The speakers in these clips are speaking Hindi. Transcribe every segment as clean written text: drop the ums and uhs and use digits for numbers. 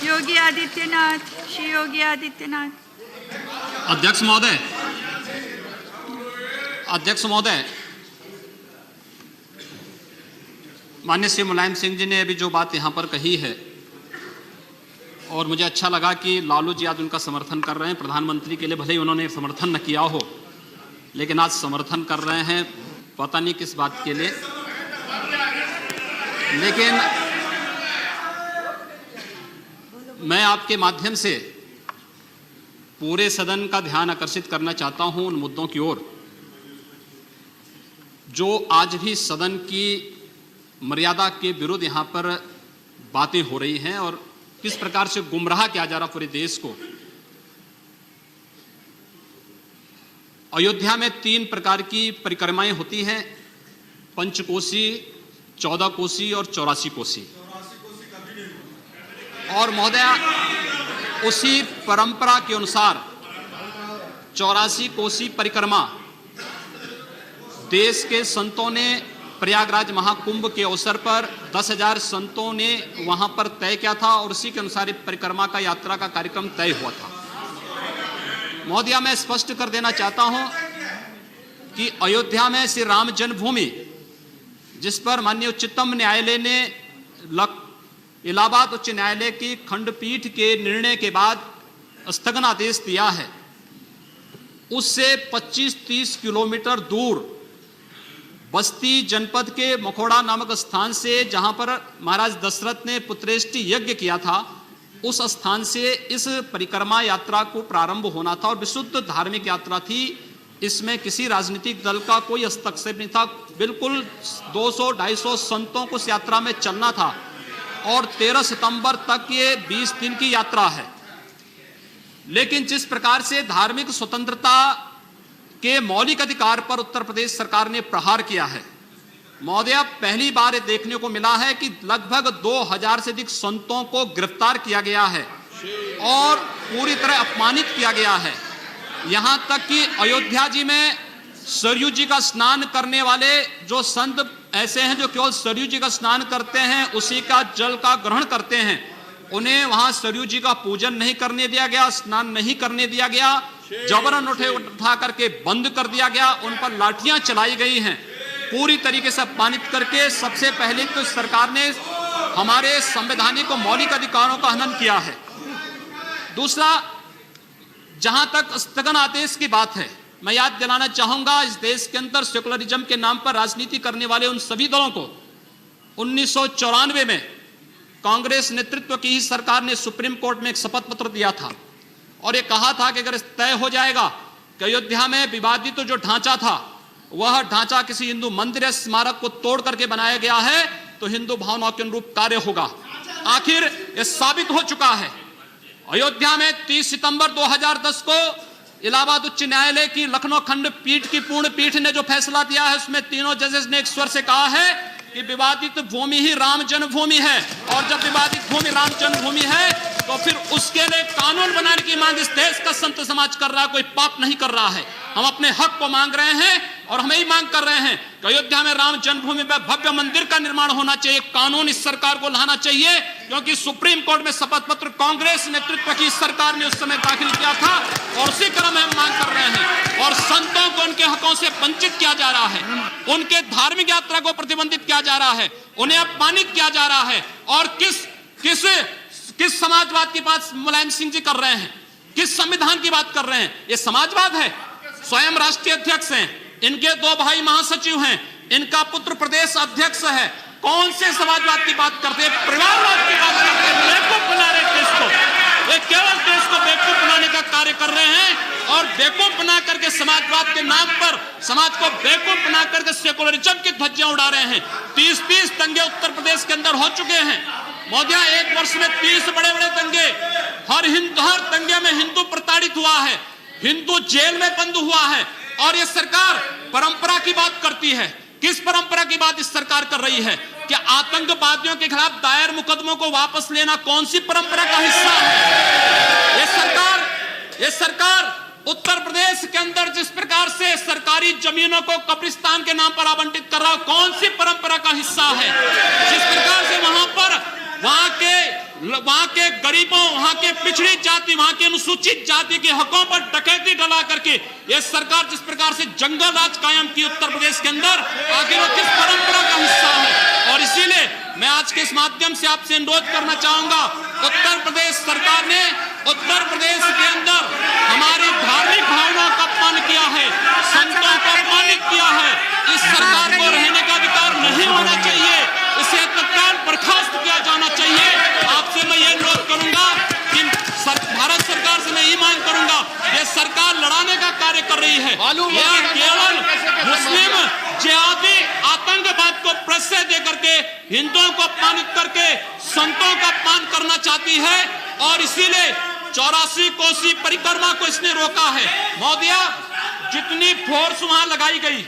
योगी आदित्यनाथ, श्री योगी आदित्यनाथ। अध्यक्ष महोदय, माननीय श्री मुलायम सिंह जी ने अभी जो बात यहाँ पर कही है, और मुझे अच्छा लगा कि लालू जी आज उनका समर्थन कर रहे हैं। प्रधानमंत्री के लिए भले ही उन्होंने समर्थन न किया हो, लेकिन आज समर्थन कर रहे हैं, पता नहीं किस बात के लिए। लेकिन मैं आपके माध्यम से पूरे सदन का ध्यान आकर्षित करना चाहता हूं उन मुद्दों की ओर जो आज भी सदन की मर्यादा के विरुद्ध यहां पर बातें हो रही हैं और किस प्रकार से गुमराह किया जा रहा पूरे देश को। अयोध्या में 3 प्रकार की परिक्रमाएं होती हैं, पंचकोसी, 14 कोसी और 84 कोसी। और महोदया, उसी परंपरा के अनुसार 84 कोसी परिक्रमा देश के संतों ने प्रयागराज महाकुंभ के अवसर पर 10,000 संतों ने वहां पर तय किया था और उसी के अनुसार परिक्रमा का यात्रा का कार्यक्रम तय हुआ था। महोदया, मैं स्पष्ट कर देना चाहता हूं कि अयोध्या में श्री राम जन्मभूमि, जिस पर माननीय उच्चतम न्यायालय ने इलाहाबाद उच्च न्यायालय की खंडपीठ के निर्णय के बाद स्थगनादेश दिया है, उससे 25-30 किलोमीटर दूर बस्ती जनपद के मखोड़ा नामक स्थान से, जहां पर महाराज दशरथ ने पुत्रेष्टि यज्ञ किया था, उस स्थान से इस परिक्रमा यात्रा को प्रारंभ होना था और विशुद्ध धार्मिक यात्रा थी। इसमें किसी राजनीतिक दल का कोई हस्तक्षेप नहीं था। बिल्कुल 200-250 संतों को इस यात्रा में चलना था और 13 सितंबर तक ये 20 दिन की यात्रा है। लेकिन जिस प्रकार से धार्मिक स्वतंत्रता के मौलिक अधिकार पर उत्तर प्रदेश सरकार ने प्रहार किया है, महोदया, पहली बार देखने को मिला है कि लगभग 2000 से अधिक संतों को गिरफ्तार किया गया है और पूरी तरह अपमानित किया गया है। यहां तक कि अयोध्या जी में सरयू जी का स्नान करने वाले जो संत ऐसे हैं जो केवल सरयू जी का स्नान करते हैं, उसी का जल का ग्रहण करते हैं, उन्हें वहां सरयू जी का पूजन नहीं करने दिया गया, स्नान नहीं करने दिया गया, जबरन उठा करके बंद कर दिया गया, उन पर लाठियां चलाई गई हैं, पूरी तरीके से अपमानित करके। सबसे पहले तो सरकार ने हमारे संवैधानिक और मौलिक अधिकारों का हनन किया है। दूसरा, जहां तक स्थगन आदेश की बात है, मैं याद दिलाना चाहूंगा, इस देश के अंदर सेकुलरिज्म के नाम पर राजनीति करने वाले उन सभी दलों को 1994 में कांग्रेस नेतृत्व की ही सरकार ने सुप्रीम कोर्ट में एक शपथ पत्र दिया था और ये कहा था कि अगर तय हो जाएगा कि अयोध्या में विवादित जो ढांचा था वह ढांचा किसी हिंदू मंदिर या स्मारक को तोड़ करके बनाया गया है तो हिंदू भावनाओं के अनुरूप कार्य होगा। आखिर यह साबित हो चुका है। अयोध्या में 30 सितंबर 2010 को इलाहाबाद उच्च न्यायालय की लखनऊ खंडपीठ की पूर्ण पीठ ने जो फैसला दिया है, उसमें तीनों जजेस ने एक स्वर से कहा है कि विवादित भूमि ही राम जन्मभूमि है और जब विवादित भूमि राम जन्मभूमि है तो फिर उसके लिए कानून बनाने की मांग इस देश का संत समाज कर रहा है, कोई पाप नहीं कर रहा है। हम अपने हक को मांग रहे हैं और हम यही मांग कर रहे हैं कि अयोध्या में राम जन्मभूमि पर भव्य मंदिर का निर्माण होना चाहिए, कानून इस सरकार को लाना चाहिए, क्योंकि सुप्रीम कोर्ट में शपथ पत्र कांग्रेस नेतृत्व की सरकार ने उस समय दाखिल किया था और उसी क्रम में हम मांग कर रहे हैं। और संतों को उनके हकों से वंचित किया जा रहा है, उनके धार्मिक यात्रा को प्रतिबंधित किया जा रहा है, उन्हें अपमानित किया जा रहा है। और किस समाजवाद की बात मुलायम सिंह जी कर रहे हैं, किस संविधान की बात कर रहे हैं? ये समाजवाद है? स्वयं राष्ट्रीय अध्यक्ष हैं, इनके 2 भाई महासचिव हैं, इनका पुत्र प्रदेश अध्यक्ष है। कौन से समाजवाद की बात करते हैं? परिवारवाद की बात करते हैं। बेवकूफ बना रहे देश को, ये केवल देश को बेवकूफ बनाने का कार्य कर रहे हैं और बेवकूफ बना करके समाजवाद के नाम पर समाज को बेवकूफ बना करके सेकुलरिज्म की ध्वजियां उड़ा रहे हैं। 30 दंगे उत्तर प्रदेश के अंदर हो चुके हैं महोदया, 1 वर्ष में 30 बड़े-बड़े दंगे। हर दंगे में हिंदू प्रताड़ित हुआ है, हिंदू जेल में बंद हुआ है और ये सरकार परंपरा की बात करती है। किस परंपरा की बात इस सरकार कर रही है? कि आतंकवादियों के खिलाफ दायर मुकदमों को वापस लेना कौन सी परंपरा का हिस्सा है? ये सरकार उत्तर प्रदेश के अंदर जिस प्रकार से सरकारी जमीनों को कब्रिस्तान के नाम पर आवंटित कर रहा है, कौन सी परंपरा का हिस्सा है? जिस प्रकार से वहां के वहां के गरीबों, वहां के पिछड़ी जाति, वहां के अनुसूचित जाति के हकों पर डकैती डला करके यह सरकार जिस प्रकार से जंगल राज कायम की उत्तर प्रदेश के अंदर, आखिर वो किस परंपरा का हिस्सा है? और इसीलिए मैं आज के इस माध्यम से आपसे अनुरोध करना चाहूंगा, उत्तर प्रदेश सरकार ने उत्तर प्रदेश के अंदर हमारी धार्मिक भावनाओं का अपमान किया है, संतों को अपमानित किया है। इस सरकार को रहने का अधिकार नहीं होना चाहिए, इसे तत्काल बर्खास्त किया जाना चाहिए। आपसे मैं ये अनुरोध करूंगा कि भारत सरकार से मैं ये मांग करूंगा, ये सरकार लड़ाने का कार्य कर रही है, यह केवल मुस्लिम जिहादी आतंकवाद को प्रश्रय दे करके हिंदुओं को अपमानित करके संतों का अपमान करना चाहती है। और इसीलिए 84 कोसी परिक्रमा को इसने रोका है। महोदया, जितनी फोर्स वहां लगाई गई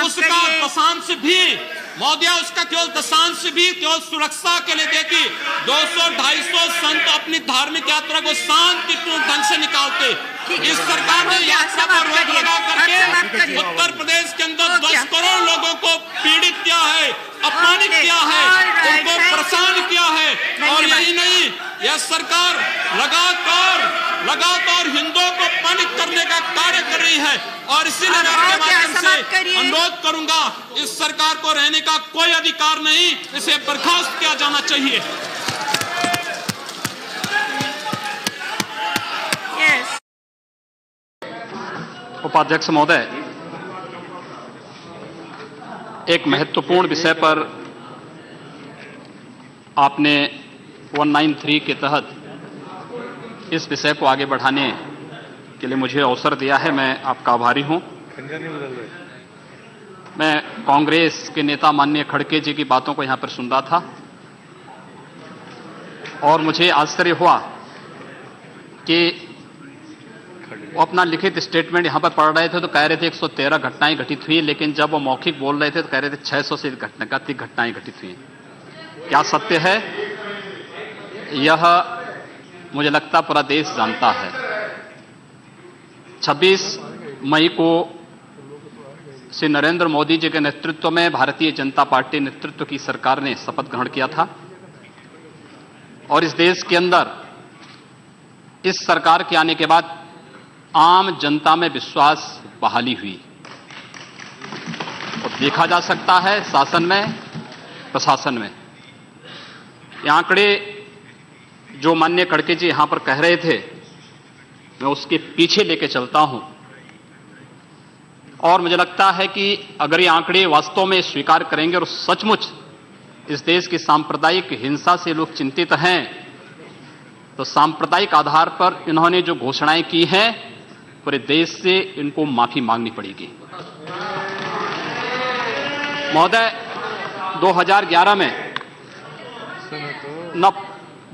उसका दशांश भी, महोदया, उसका केवल दशांश भी केवल सुरक्षा के लिए देती। 200-250 संत अपनी धार्मिक यात्रा को शांतिपूर्ण ढंग से निकालते। इस सरकार ने यात्रा पर रोक लगा करके उत्तर प्रदेश के अंदर 10 करोड़ लोगों को पीड़ित किया है, अपमानित किया है, उनको परेशान किया है। और यही नहीं, यह सरकार लगातार हिंदुओं को अपमानित करने का कार्य कर रही है। और इसीलिए मैं आपके माध्यम से अनुरोध करूंगा, इस सरकार को रहने का कोई अधिकार नहीं, इसे बर्खास्त किया जाना चाहिए। उपाध्यक्ष महोदय, एक महत्वपूर्ण विषय पर आपने 193 के तहत इस विषय को आगे बढ़ाने के लिए मुझे अवसर दिया है। मैं आपका आभारी हूं। मैं कांग्रेस के नेता माननीय खड़गे जी की बातों को यहां पर सुन रहा था और मुझे आश्चर्य हुआ कि वो अपना लिखित स्टेटमेंट यहां पर पढ़ रहे थे तो कह रहे थे 113 घटनाएं घटित हुई, लेकिन जब वो मौखिक बोल रहे थे तो कह रहे थे 600 से अधिक घटनाएं घटित हुई। क्या सत्य है? यह मुझे लगता पूरा देश जानता है। 26 मई को श्री नरेंद्र मोदी जी के नेतृत्व में भारतीय जनता पार्टी नेतृत्व की सरकार ने शपथ ग्रहण किया था और इस देश के अंदर इस सरकार के आने के बाद आम जनता में विश्वास बहाली हुई और देखा जा सकता है शासन में, प्रशासन में। ये आंकड़े जो माननीय खड़गे जी यहां पर कह रहे थे, मैं उसके पीछे लेके चलता हूं और मुझे लगता है कि अगर ये आंकड़े वास्तव में स्वीकार करेंगे और सचमुच इस देश की सांप्रदायिक हिंसा से लोग चिंतित हैं, तो सांप्रदायिक आधार पर इन्होंने जो घोषणाएं की हैं, पूरे देश से इनको माफी मांगनी पड़ेगी। महोदय, 2011 में न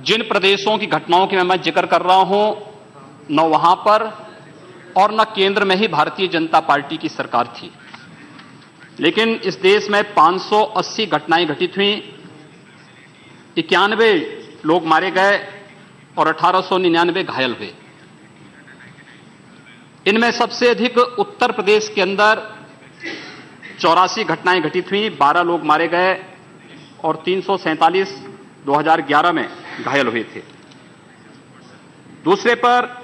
जिन प्रदेशों की घटनाओं की मैं जिक्र कर रहा हूं, न वहां पर और न केंद्र में ही भारतीय जनता पार्टी की सरकार थी, लेकिन इस देश में 580 घटनाएं घटित हुई, 91 लोग मारे गए और 1899 घायल हुए। इनमें सबसे अधिक उत्तर प्रदेश के अंदर 84 घटनाएं घटित हुई, 12 लोग मारे गए और 347 2011 में घायल हुए थे। दूसरे पर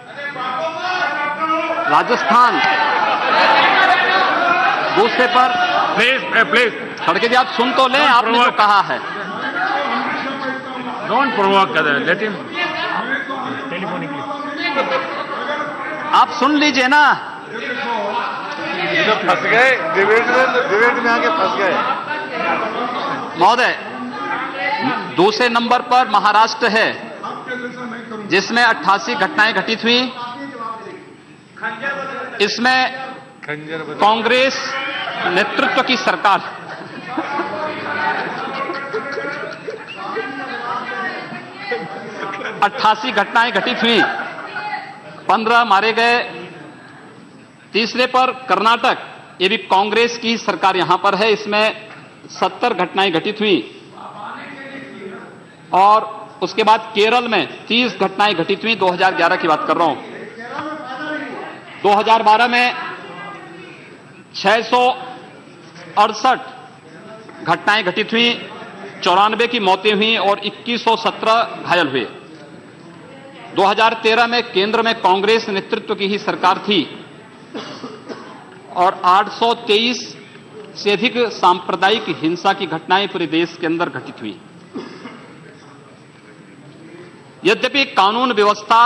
राजस्थान, दूसरे पर प्लीज खड़गे जी आप सुन तो लें, आपने जो कहा है। Don't provoke, let him telephonically. आप सुन लीजिए ना। फंस गए डिबेट में आके फंस गए। महोदय, दूसरे नंबर पर महाराष्ट्र है जिसमें 88 घटनाएं घटित हुई। इसमें कांग्रेस नेतृत्व की सरकार 88 घटनाएं घटित हुई, 15 मारे गए। तीसरे पर कर्नाटक, ये भी कांग्रेस की सरकार यहां पर है, इसमें 70 घटनाएं घटित हुई। और उसके बाद केरल में 30 घटनाएं घटित हुई, 2011 की बात कर रहा हूं। 2012 में 668 घटनाएं घटित हुई, 94 की मौतें हुई और 2117 घायल हुए। 2013 में केंद्र में कांग्रेस नेतृत्व की ही सरकार थी और 823 से अधिक सांप्रदायिक हिंसा की घटनाएं पूरे देश के अंदर घटित हुई। यद्यपि कानून व्यवस्था